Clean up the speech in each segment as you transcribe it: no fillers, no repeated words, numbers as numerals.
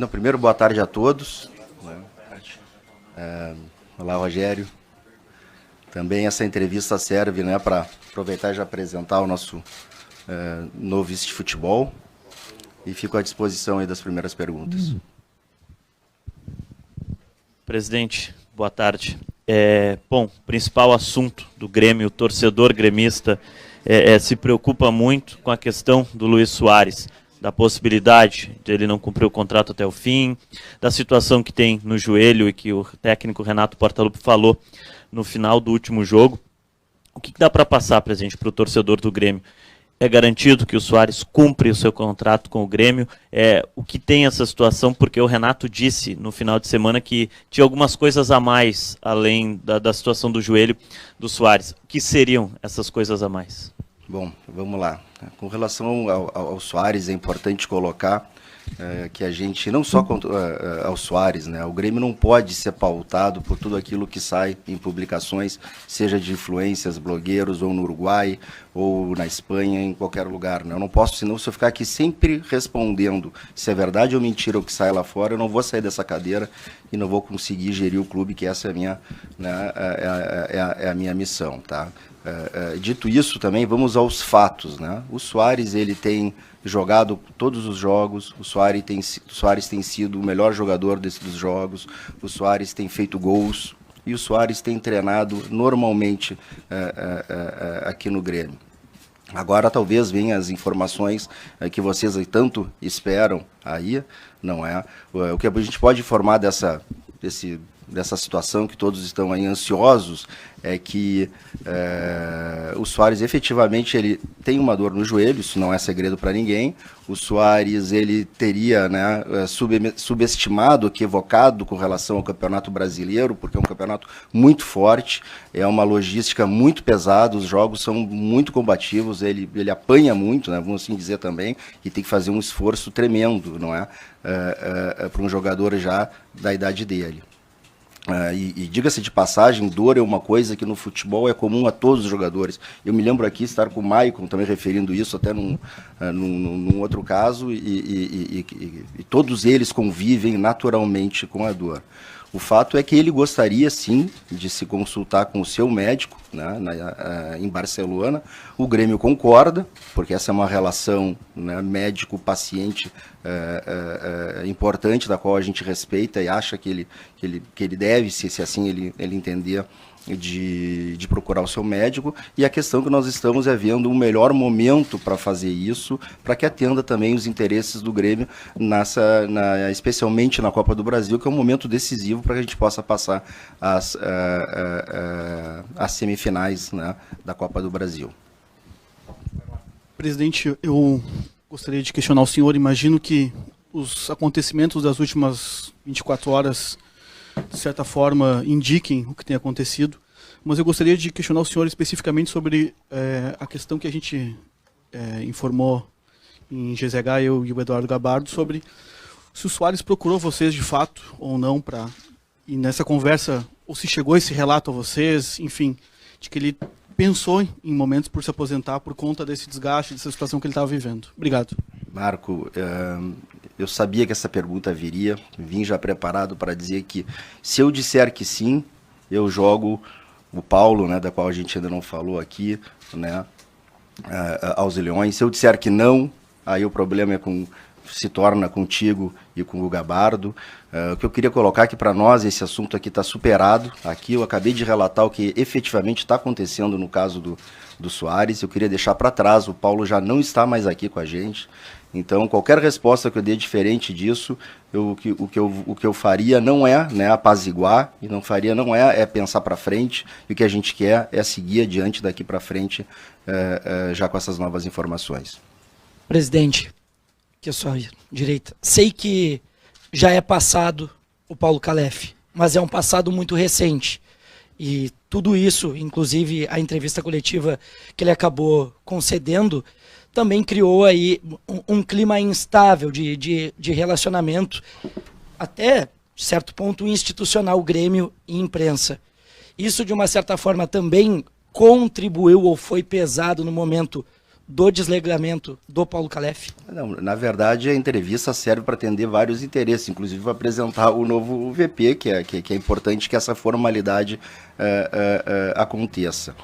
Primeiro, boa tarde a todos. Olá, Rogério. Também essa entrevista serve, né, para aproveitar e já apresentar o nosso novo vice-futebol. E fico à disposição aí das primeiras perguntas. Presidente, boa tarde. O principal assunto do Grêmio, o torcedor gremista, se preocupa muito com a questão do Luís Soares, da possibilidade de ele não cumprir o contrato até o fim, da situação que tem no joelho e que o técnico Renato Portaluppi falou no final do último jogo. O que dá para passar, presidente, para o torcedor do Grêmio? É garantido que o Soares cumpre o seu contrato com o Grêmio? O que tem essa situação? Porque o Renato disse no final de semana que tinha algumas coisas a mais, além da situação do joelho do Soares. O que seriam essas coisas a mais? Bom, vamos lá. Com relação ao Soares, é importante colocar que a gente, não só ao Soares, né, o Grêmio não pode ser pautado por tudo aquilo que sai em publicações, seja de influências, blogueiros, ou no Uruguai, ou na Espanha, em qualquer lugar. Né? Eu não posso, senão, se eu ficar aqui sempre respondendo se é verdade ou mentira o que sai lá fora, eu não vou sair dessa cadeira e não vou conseguir gerir o clube, que essa é a minha, né, a minha missão, tá? Dito isso, também vamos aos fatos, né? O Soares, ele tem jogado todos os jogos, o Soares tem sido o melhor jogador dos jogos, o Soares tem feito gols e o Soares tem treinado normalmente aqui no Grêmio. Agora talvez venham as informações que vocês tanto esperam aí, não é? O que a gente pode informar dessa situação que todos estão aí ansiosos é que o Soares efetivamente ele tem uma dor no joelho, isso não é segredo para ninguém. O Soares ele teria, né, subestimado, equivocado com relação ao Campeonato Brasileiro, porque é um campeonato muito forte, é uma logística muito pesada, os jogos são muito combativos, ele apanha muito, né, vamos assim dizer também, e tem que fazer um esforço tremendo, não é, para um jogador já da idade dele. E diga-se de passagem, dor é uma coisa que no futebol é comum a todos os jogadores. Eu me lembro aqui estar com o Maicon também referindo isso até num outro caso, e todos eles convivem naturalmente com a dor. O fato é que ele gostaria, sim, de se consultar com o seu médico, né, em Barcelona. O Grêmio concorda, porque essa é uma relação, né, médico-paciente importante, da qual a gente respeita e acha que ele deve, se assim ele entender, de procurar o seu médico. E a questão que nós estamos vendo um melhor momento para fazer isso, para que atenda também os interesses do Grêmio, especialmente na Copa do Brasil, que é um momento decisivo para que a gente possa passar as semifinais, né, da Copa do Brasil. Presidente, eu gostaria de questionar o senhor. Imagino que os acontecimentos das últimas 24 horas, de certa forma, indiquem o que tem acontecido, mas eu gostaria de questionar o senhor especificamente sobre a questão que a gente informou em GZH, eu e o Eduardo Gabardo, sobre se o Soares procurou vocês de fato ou não, e nessa conversa, ou se chegou esse relato a vocês, enfim, de que ele pensou em momentos por se aposentar por conta desse desgaste, dessa situação que ele estava vivendo. Obrigado. Marco, eu sabia que essa pergunta viria, vim já preparado para dizer que, se eu disser que sim, eu jogo o Paulo, né, da qual a gente ainda não falou aqui, né, aos Leões. Se eu disser que não, aí o problema se torna contigo e com o Gabardo. O que eu queria colocar aqui para nós, esse assunto aqui está superado. Aqui eu acabei de relatar o que efetivamente está acontecendo no caso do Soares. Eu queria deixar para trás, o Paulo já não está mais aqui com a gente. Então, qualquer resposta que eu dê diferente disso, o que eu faria não é, né, apaziguar, e não é pensar para frente, e o que a gente quer é seguir adiante daqui para frente, já com essas novas informações. Presidente, que é a sua direita, sei que já é passado o Paulo Calef, mas é um passado muito recente. E tudo isso, inclusive a entrevista coletiva que ele acabou concedendo, também criou aí um clima instável de relacionamento, até certo ponto institucional, Grêmio e imprensa. Isso, de uma certa forma, também contribuiu ou foi pesado no momento do desligamento do Paulo Calef? Não, na verdade, a entrevista serve para atender vários interesses, inclusive para apresentar o novo VP, que é importante que essa formalidade aconteça.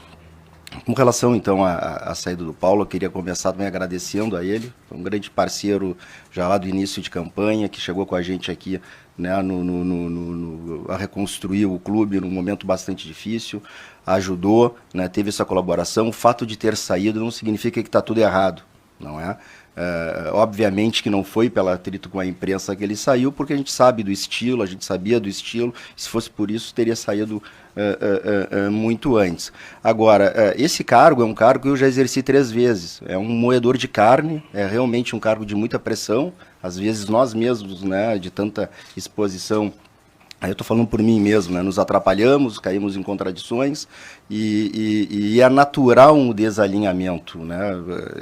Com relação, então, à saída do Paulo, eu queria começar também agradecendo a ele, um grande parceiro já lá do início de campanha, que chegou com a gente aqui, né, a reconstruir o clube num momento bastante difícil, ajudou, né, teve essa colaboração. O fato de ter saído não significa que está tudo errado, não é? Obviamente que não foi pelo atrito com a imprensa que ele saiu, porque a gente sabe do estilo, a gente sabia do estilo, se fosse por isso teria saído muito antes. Agora, esse cargo é um cargo que eu já exerci 3 vezes, é um moedor de carne, é realmente um cargo de muita pressão, às vezes nós mesmos, né, de tanta exposição, aí eu estou falando por mim mesmo, né, nos atrapalhamos, caímos em contradições e é natural um desalinhamento, né?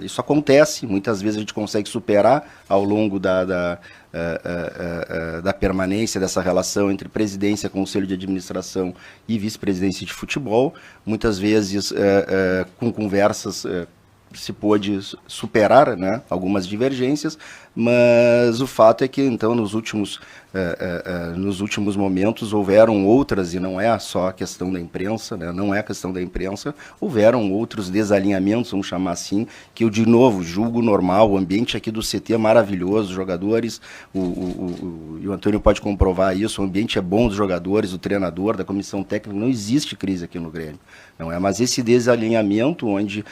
Isso acontece, muitas vezes a gente consegue superar ao longo da permanência dessa relação entre presidência, conselho de administração e vice-presidência de futebol, muitas vezes com conversas se pôde superar, né, algumas divergências, mas o fato é que, então, nos últimos momentos houveram outras, e não é só a questão da imprensa, né, não é a questão da imprensa, houveram outros desalinhamentos, vamos chamar assim, que eu, de novo, julgo normal. O ambiente aqui do CT é maravilhoso, os jogadores, e o Antônio pode comprovar isso, o ambiente é bom dos jogadores, do treinador, da comissão técnica, não existe crise aqui no Grêmio, não é? Mas esse desalinhamento, onde,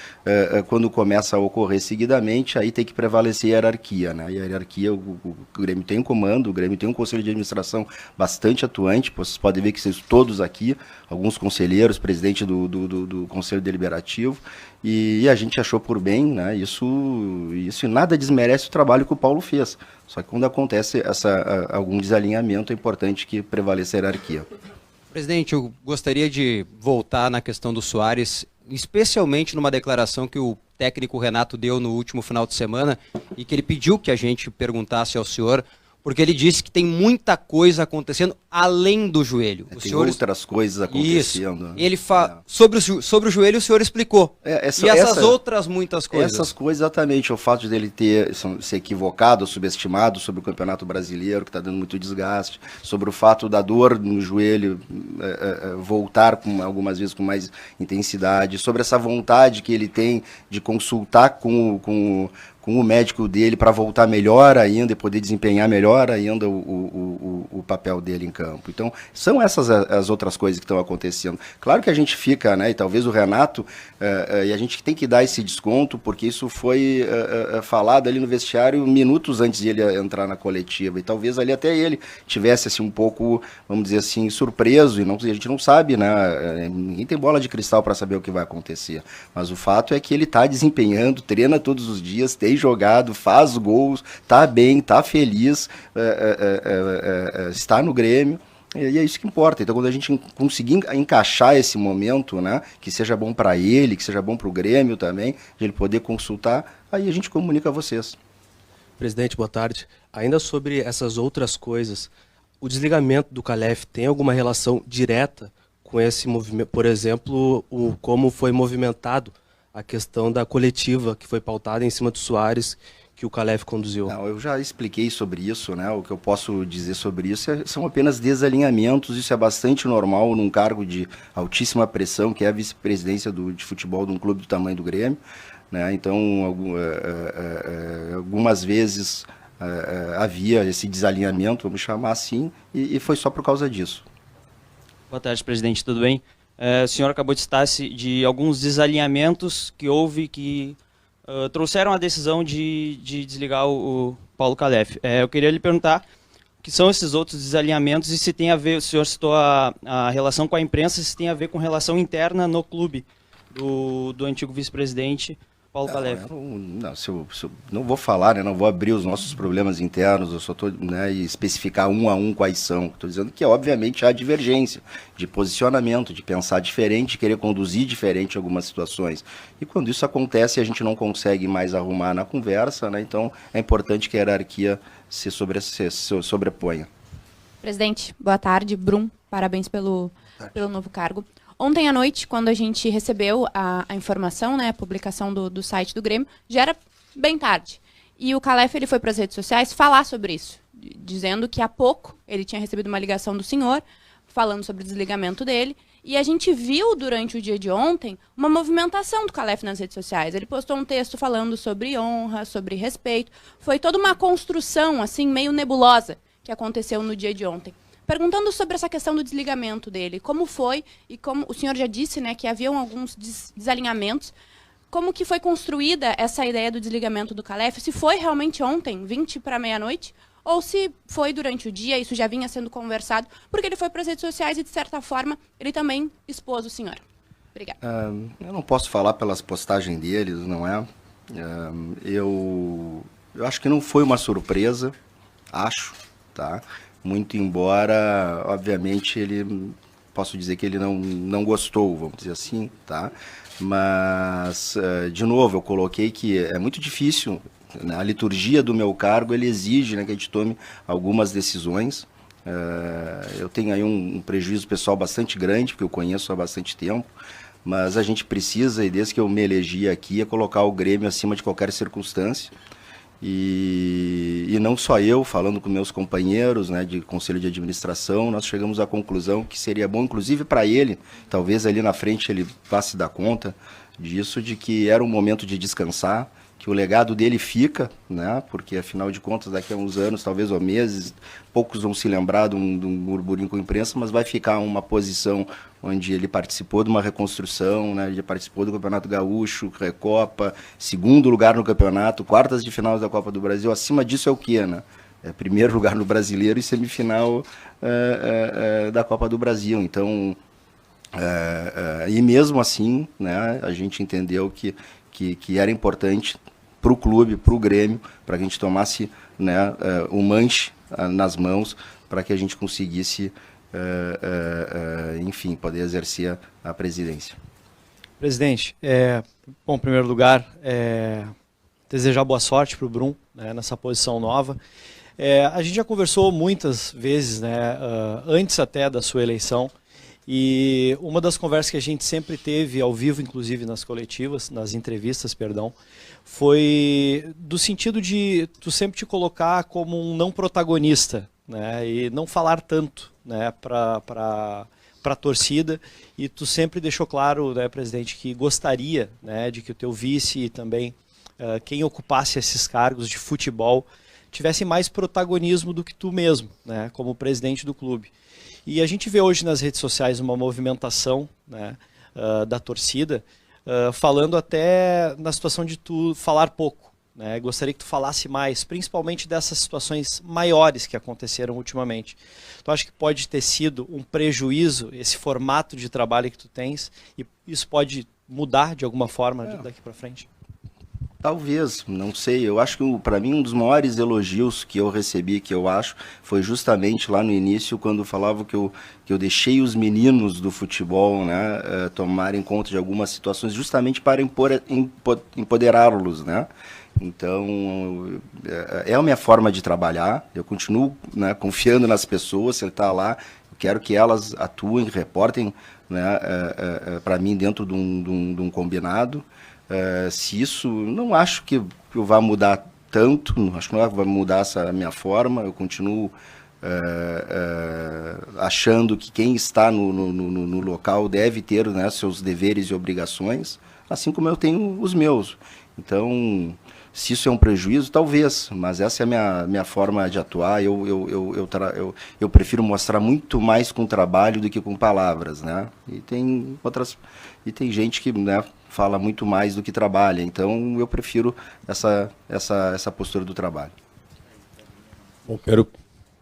quando começa a ocorrer seguidamente, aí tem que prevalecer a hierarquia, né? E a hierarquia, o Grêmio tem um comando, o Grêmio tem um conselho de administração bastante atuante, vocês podem ver que vocês todos aqui, alguns conselheiros, presidente do Conselho Deliberativo, e a gente achou por bem, né? Isso nada desmerece o trabalho que o Paulo fez. Só que quando acontece algum desalinhamento, é importante que prevaleça a hierarquia. Presidente, eu gostaria de voltar na questão do Soares, especialmente numa declaração que o técnico Renato deu no último final de semana e que ele pediu que a gente perguntasse ao senhor, porque ele disse que tem muita coisa acontecendo além do joelho. Tem outras coisas acontecendo. Isso. Ele sobre o joelho o senhor explicou. E essas outras muitas coisas. Essas coisas, exatamente. O fato dele ter se equivocado, subestimado sobre o Campeonato Brasileiro, que está dando muito desgaste, sobre o fato da dor no joelho voltar algumas vezes com mais intensidade, sobre essa vontade que ele tem de consultar com o médico dele para voltar melhor ainda e poder desempenhar melhor ainda o papel dele em campo. Então, são essas as outras coisas que estão acontecendo. Claro que a gente fica, né, e talvez o Renato, e a gente tem que dar esse desconto, porque isso foi falado ali no vestiário minutos antes de ele entrar na coletiva, e talvez ali até ele tivesse assim, um pouco, vamos dizer assim, surpreso, e a gente não sabe, né, ninguém tem bola de cristal para saber o que vai acontecer, mas o fato é que ele está desempenhando, treina todos os dias, tem jogado, faz gols, tá bem, tá feliz, está no Grêmio, e é isso que importa. Então, quando a gente conseguir encaixar esse momento, né, que seja bom para ele, que seja bom para o Grêmio também, de ele poder consultar, aí a gente comunica a vocês. Presidente, boa tarde. Ainda sobre essas outras coisas, o desligamento do Calef tem alguma relação direta com esse movimento? Por exemplo, como foi movimentado a questão da coletiva que foi pautada em cima do Soares, que o Calef conduziu? Não, eu já expliquei sobre isso, né? O que eu posso dizer sobre isso são apenas desalinhamentos. Isso é bastante normal num cargo de altíssima pressão, que é a vice-presidência de futebol de um clube do tamanho do Grêmio, né? Então, algumas vezes havia esse desalinhamento, vamos chamar assim, e foi só por causa disso. Boa tarde, presidente, tudo bem? O senhor acabou de citar de alguns desalinhamentos que houve que trouxeram a decisão de desligar o Paulo Calef. Eu queria lhe perguntar o que são esses outros desalinhamentos e se tem a ver, o senhor citou a relação com a imprensa, se tem a ver com relação interna no clube do antigo vice-presidente Paulo Calef. Não vou falar, né, não vou abrir os nossos problemas internos, eu só estou, né, especificar um a um quais são. Estou dizendo que, obviamente, há divergência de posicionamento, de pensar diferente, de querer conduzir diferente algumas situações. E quando isso acontece, a gente não consegue mais arrumar na conversa, né, então é importante que a hierarquia se sobreponha. Presidente, boa tarde. Brum, parabéns pelo novo cargo. Ontem à noite, quando a gente recebeu a informação, né, a publicação do site do Grêmio, já era bem tarde. E o Calef ele foi para as redes sociais falar sobre isso, dizendo que há pouco ele tinha recebido uma ligação do senhor, falando sobre o desligamento dele. E a gente viu durante o dia de ontem uma movimentação do Calef nas redes sociais. Ele postou um texto falando sobre honra, sobre respeito. Foi toda uma construção, assim, meio nebulosa que aconteceu no dia de ontem. Perguntando sobre essa questão do desligamento dele, como foi, e como o senhor já disse, né, que haviam alguns desalinhamentos, como que foi construída essa ideia do desligamento do Calef, se foi realmente ontem, 20 para meia-noite, ou se foi durante o dia, isso já vinha sendo conversado, porque ele foi para as redes sociais e, de certa forma, ele também expôs o senhor. Obrigada. Eu não posso falar pelas postagens deles, não é? Eu acho que não foi uma surpresa, acho, tá? Muito embora, obviamente, posso dizer que ele não gostou, vamos dizer assim, tá? Mas, de novo, eu coloquei que é muito difícil, né? A liturgia do meu cargo, ele exige, né, que a gente tome algumas decisões. Eu tenho aí um prejuízo pessoal bastante grande, porque eu conheço há bastante tempo, mas a gente precisa, e desde que eu me elegi aqui, é colocar o Grêmio acima de qualquer circunstância. E não só eu, falando com meus companheiros, né, de conselho de administração, nós chegamos à conclusão que seria bom, inclusive para ele, talvez ali na frente ele vá se dar conta disso, de que era um momento de descansar, que o legado dele fica, né, porque afinal de contas daqui a uns anos, talvez ou meses, poucos vão se lembrar de um burburinho com a imprensa, mas vai ficar uma posição onde ele participou de uma reconstrução, né, ele participou do Campeonato Gaúcho, Recopa, segundo lugar no campeonato, quartas de final da Copa do Brasil. Acima disso é o quê, né? É primeiro lugar no Brasileiro e semifinal da Copa do Brasil. Então, e mesmo assim, né, a gente entendeu que era importante para o clube, para o Grêmio, para que a gente tomasse, né, o manche nas mãos, para que a gente conseguisse, enfim, poder exercer a presidência. Presidente, bom, em primeiro lugar, desejar boa sorte para o Brum, né, nessa posição nova. A gente já conversou muitas vezes, né, antes até da sua eleição, e uma das conversas que a gente sempre teve ao vivo, inclusive nas coletivas, nas entrevistas, perdão, foi do sentido de tu sempre te colocar como um não protagonista, né, e não falar tanto, né, para a torcida, e tu sempre deixou claro, né, presidente, que gostaria, né, de que o teu vice e também quem ocupasse esses cargos de futebol tivesse mais protagonismo do que tu mesmo, né, como presidente do clube. E a gente vê hoje nas redes sociais uma movimentação, né, da torcida, falando até na situação de tu falar pouco, né? Gostaria que tu falasse mais, principalmente dessas situações maiores que aconteceram ultimamente. Tu acha que pode ter sido um prejuízo esse formato de trabalho que tu tens, e isso pode mudar de alguma forma daqui para frente? Talvez, não sei. Eu acho que, para mim, um dos maiores elogios que eu recebi, que eu acho, foi justamente lá no início, quando falava que eu deixei os meninos do futebol, né, tomarem conta de algumas situações, justamente para empoderá-los, né? Então, é a minha forma de trabalhar. Eu continuo, né, confiando nas pessoas. Se ele está lá, eu quero que elas atuem, reportem, né, para mim dentro de um combinado. Se isso, não acho que vai mudar tanto, não acho que não vai mudar essa minha forma. Eu continuo achando que quem está no local deve ter, né, seus deveres e obrigações, assim como eu tenho os meus. Então, se isso é um prejuízo, talvez, mas essa é a minha forma de atuar. Eu prefiro mostrar muito mais com trabalho do que com palavras, né? E tem gente que, né, fala muito mais do que trabalha, então eu prefiro essa postura do trabalho. Bom, quero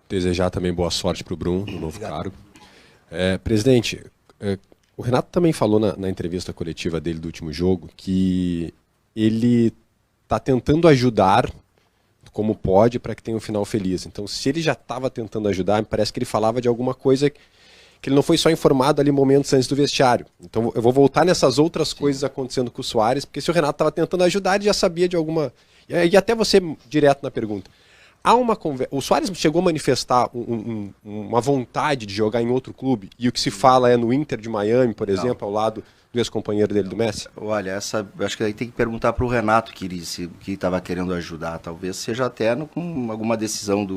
desejar também boa sorte para o Brum no novo cargo. Presidente, o Renato também falou na entrevista coletiva dele do último jogo que ele está tentando ajudar como pode para que tenha um final feliz. Então, se ele já estava tentando ajudar, me parece que ele falava de alguma coisa que ele não foi só informado ali momentos antes do vestiário. Então, eu vou voltar nessas outras coisas acontecendo com o Soares, porque se o Renato estava tentando ajudar, ele já sabia de alguma... E até você, direto na pergunta. há uma conversa. O Soares chegou a manifestar uma vontade de jogar em outro clube, e o que se fala é no Inter de Miami, por exemplo, ao lado do ex-companheiro dele, do Messi? Olha, acho que aí tem que perguntar para o Renato que estava querendo ajudar. Talvez seja até com alguma decisão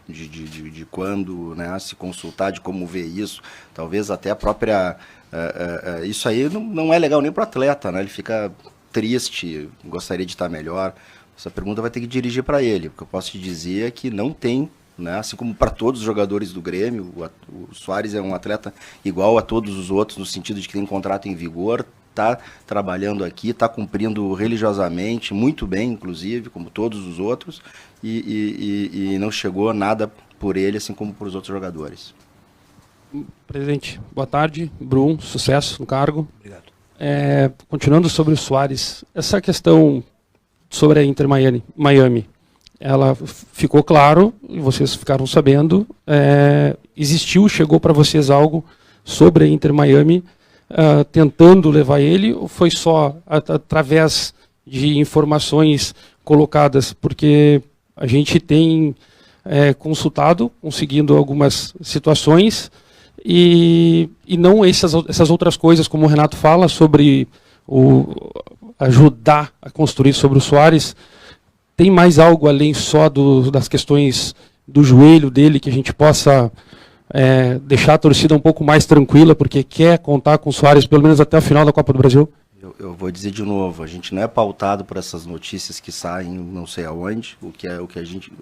de quando, né, se consultar, de como ver isso. Talvez até a própria... isso aí não é legal nem para o atleta, né? Ele fica triste, gostaria de estar melhor. Essa pergunta vai ter que dirigir para ele. O que eu posso te dizer é que não tem, né, assim como para todos os jogadores do Grêmio, o Soares é um atleta igual a todos os outros, no sentido de que tem contrato em vigor, está trabalhando aqui, está cumprindo religiosamente, muito bem, inclusive, como todos os outros, e não chegou nada por ele, assim como por os outros jogadores. Presidente, boa tarde. Brum, sucesso no cargo. Obrigado. Continuando sobre o Soares, essa questão sobre a Inter Miami, ela ficou claro, e vocês ficaram sabendo, chegou para vocês algo sobre a Inter Miami, tentando levar ele, ou foi só através de informações colocadas? Porque a gente tem consultado, conseguindo algumas situações, e não essas outras coisas, como o Renato fala, sobre ajudar a construir sobre o Soares. Tem mais algo além só das questões do joelho dele que a gente possa deixar a torcida um pouco mais tranquila, porque quer contar com o Soares pelo menos até a final da Copa do Brasil? Eu vou dizer de novo, a gente não é pautado por essas notícias que saem não sei aonde, o que a gente...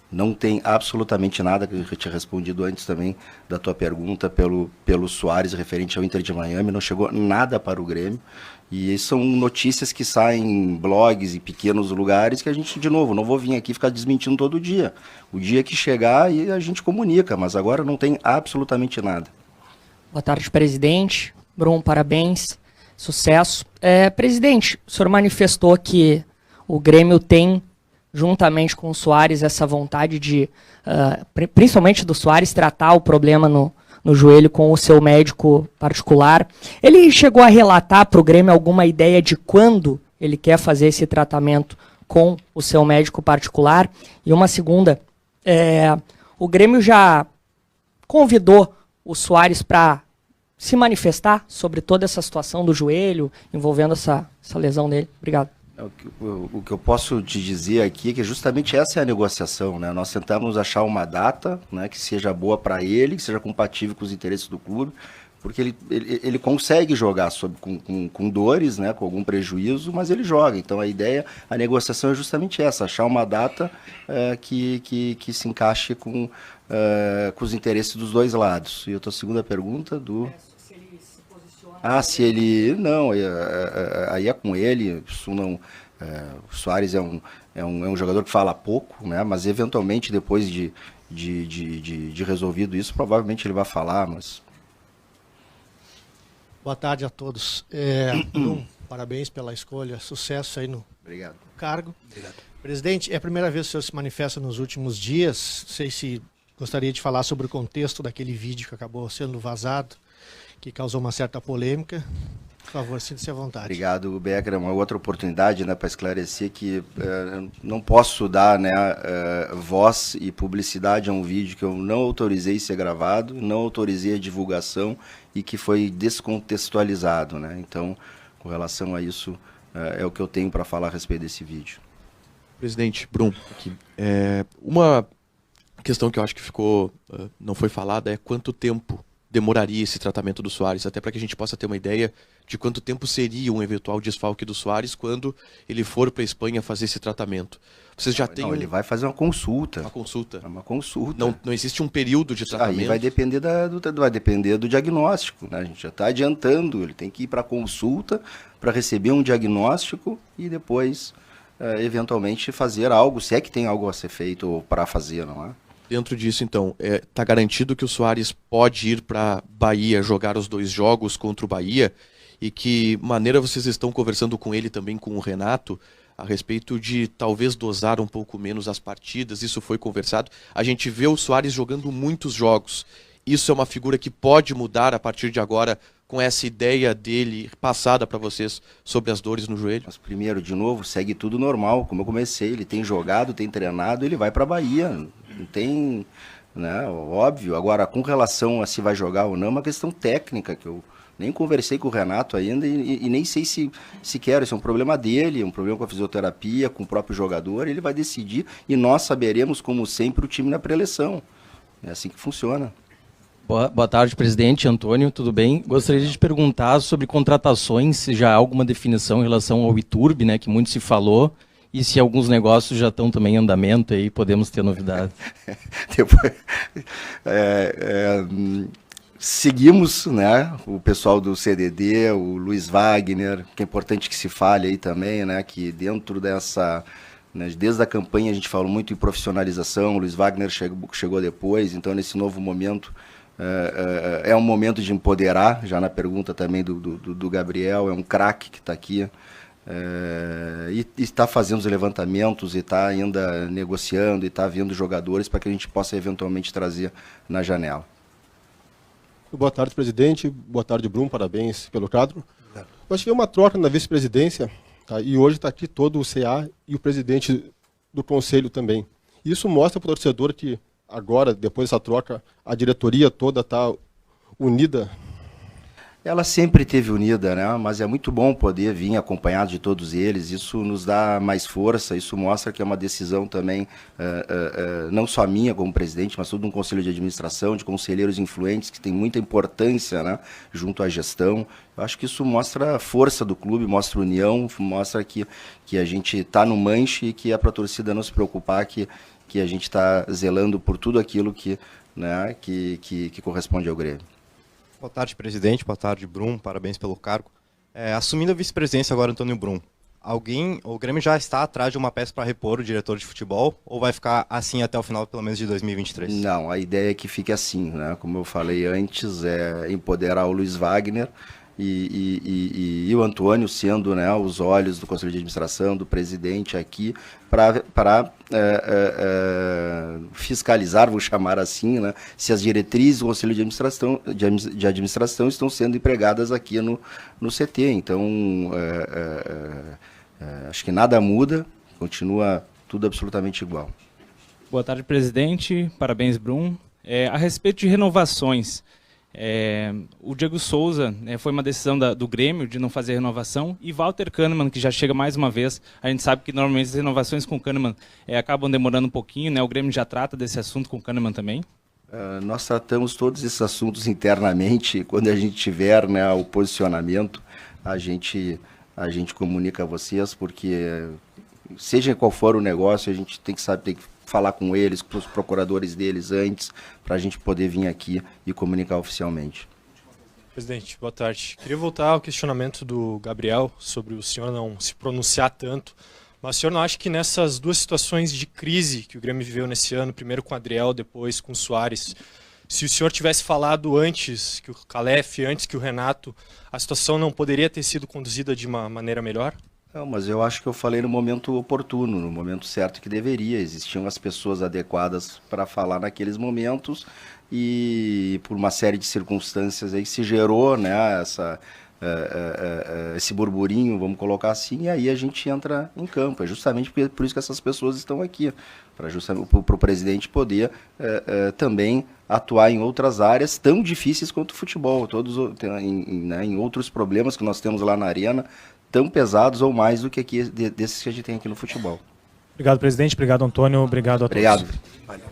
não tem absolutamente nada, que eu tinha respondido antes também da tua pergunta pelo Soares referente ao Inter de Miami, não chegou nada para o Grêmio, e são notícias que saem em blogs e pequenos lugares que a gente, de novo, não vou vir aqui ficar desmentindo todo dia. O dia que chegar aí a gente comunica, mas agora não tem absolutamente nada. Boa tarde, presidente. Brum, parabéns. Sucesso. Presidente, o senhor manifestou que o Grêmio tem, juntamente com o Soares, essa vontade de, principalmente do Soares, tratar o problema no joelho com o seu médico particular. Ele chegou a relatar para o Grêmio alguma ideia de quando ele quer fazer esse tratamento com o seu médico particular? E uma segunda, o Grêmio já convidou o Soares para se manifestar sobre toda essa situação do joelho, envolvendo essa lesão dele? Obrigado. O que eu posso te dizer aqui é que justamente essa é a negociação, né? Nós tentamos achar uma data, né, que seja boa para ele, que seja compatível com os interesses do clube, porque ele consegue jogar com dores, né, com algum prejuízo, mas ele joga. Então a negociação é justamente essa, achar uma data que se encaixe com os interesses dos dois lados. E a tua segunda pergunta se ele se posiciona... se ele... Não, aí é com ele, isso não... o Soares é um jogador que fala pouco, né, mas eventualmente depois de resolvido isso, provavelmente ele vai falar, mas... Boa tarde a todos. Parabéns pela escolha, sucesso aí no Obrigado. Cargo. Obrigado. Presidente, é a primeira vez que o senhor se manifesta nos últimos dias. Não sei se gostaria de falar sobre o contexto daquele vídeo que acabou sendo vazado, que causou uma certa polêmica. Por favor, sinta-se à vontade. Obrigado, Becker. É uma outra oportunidade, né, para esclarecer que não posso dar, né, voz e publicidade a um vídeo que eu não autorizei ser gravado, não autorizei a divulgação e que foi descontextualizado, né? Então, com relação a isso, é o que eu tenho para falar a respeito desse vídeo. Presidente Brum, aqui. Uma questão que eu acho que não foi falada é quanto tempo demoraria esse tratamento do Soares, até para que a gente possa ter uma ideia de quanto tempo seria um eventual desfalque do Soares quando ele for para a Espanha fazer esse tratamento. Vocês já têm... Não, ele vai fazer uma consulta. Uma consulta? É uma consulta. Não existe um período de tratamento? Aí vai depender do diagnóstico, né? A gente já está adiantando, ele tem que ir para a consulta para receber um diagnóstico e depois, eventualmente, fazer algo, se é que tem algo a ser feito ou para fazer, não é? Dentro disso, então, está garantido que o Soares pode ir para Bahia jogar os 2 jogos contra o Bahia? E que maneira vocês estão conversando com ele também, com o Renato, a respeito de talvez dosar um pouco menos as partidas? Isso foi conversado. A gente vê o Soares jogando muitos jogos. Isso é uma figura que pode mudar a partir de agora com essa ideia dele passada para vocês sobre as dores no joelho? Mas primeiro, de novo, segue tudo normal, como eu comecei, ele tem jogado, tem treinado, ele vai para a Bahia, não tem, né, óbvio. Agora, com relação a se vai jogar ou não, é uma questão técnica, que eu nem conversei com o Renato ainda e nem sei se quero, isso é um problema dele, um problema com a fisioterapia, com o próprio jogador, ele vai decidir e nós saberemos, como sempre, o time na pré-eleição. É assim que funciona. Boa tarde, presidente. Antônio, tudo bem? Gostaria de te perguntar sobre contratações, se já há alguma definição em relação ao Iturbe, né, que muito se falou, e se alguns negócios já estão também em andamento aí, podemos ter novidades. Depois, seguimos, né, o pessoal do CDD, o Luiz Wagner, que é importante que se fale aí também, né, que dentro dessa... Desde a campanha a gente falou muito em profissionalização, o Luiz Wagner chegou depois, então nesse novo momento é um momento de empoderar, já na pergunta também do Gabriel, é um craque que está aqui e está fazendo os levantamentos e está ainda negociando e está vendo jogadores para que a gente possa eventualmente trazer na janela. Boa tarde, presidente. Boa tarde, Bruno. Parabéns pelo quadro. Nós tivemos uma troca na vice-presidência. Tá? E hoje está aqui todo o CA e o presidente do conselho também. Isso mostra para o torcedor que agora, depois dessa troca, a diretoria toda está unida. Ela sempre esteve unida, né? Mas é muito bom poder vir acompanhado de todos eles. Isso nos dá mais força, isso mostra que é uma decisão também, não só minha como presidente, mas todo um conselho de administração, de conselheiros influentes, que tem muita importância, né, junto à gestão. Eu acho que isso mostra a força do clube, mostra a união, mostra que a gente está no manche e que é para a torcida não se preocupar, que a gente está zelando por tudo aquilo que corresponde ao Grêmio. Boa tarde, presidente. Boa tarde, Brum. Parabéns pelo cargo. Assumindo a vice-presidência agora, Antônio Brum, o Grêmio já está atrás de uma peça para repor o diretor de futebol ou vai ficar assim até o final, pelo menos, de 2023? Não, a ideia é que fique assim, né? Como eu falei antes, é empoderar o Luiz Wagner e o Antônio sendo, né, os olhos do Conselho de Administração, do presidente aqui, para fiscalizar, vou chamar assim, né, se as diretrizes do Conselho de Administração estão sendo empregadas aqui no CT. Então, acho que nada muda, continua tudo absolutamente igual. Boa tarde, presidente. Parabéns, Brum. A respeito de renovações, o Diego Souza, foi uma decisão do Grêmio de não fazer renovação, e Walter Kahneman, que já chega mais uma vez. A gente sabe que normalmente as renovações com o Kahneman acabam demorando um pouquinho, né? O Grêmio já trata desse assunto com o Kahneman também? Nós tratamos todos esses assuntos internamente. Quando a gente tiver, né, o posicionamento, a gente comunica a vocês, porque seja qual for o negócio, a gente tem que falar com eles, com os procuradores deles antes, para a gente poder vir aqui e comunicar oficialmente. Presidente, boa tarde. Queria voltar ao questionamento do Gabriel sobre o senhor não se pronunciar tanto, mas o senhor não acha que nessas duas situações de crise que o Grêmio viveu nesse ano, primeiro com o Adriel, depois com o Soares, se o senhor tivesse falado antes que o Calef, antes que o Renato, a situação não poderia ter sido conduzida de uma maneira melhor? Não, mas eu acho que eu falei no momento oportuno, no momento certo que deveria. Existiam as pessoas adequadas para falar naqueles momentos e por uma série de circunstâncias aí se gerou, né, esse burburinho, vamos colocar assim, e aí a gente entra em campo. É justamente por isso que essas pessoas estão aqui, para o presidente poder também atuar em outras áreas tão difíceis quanto o futebol, em outros problemas que nós temos lá na Arena, tão pesados ou mais do que desses que a gente tem aqui no futebol. Obrigado, presidente. Obrigado, Antônio. Obrigado a todos. Obrigado. Valeu.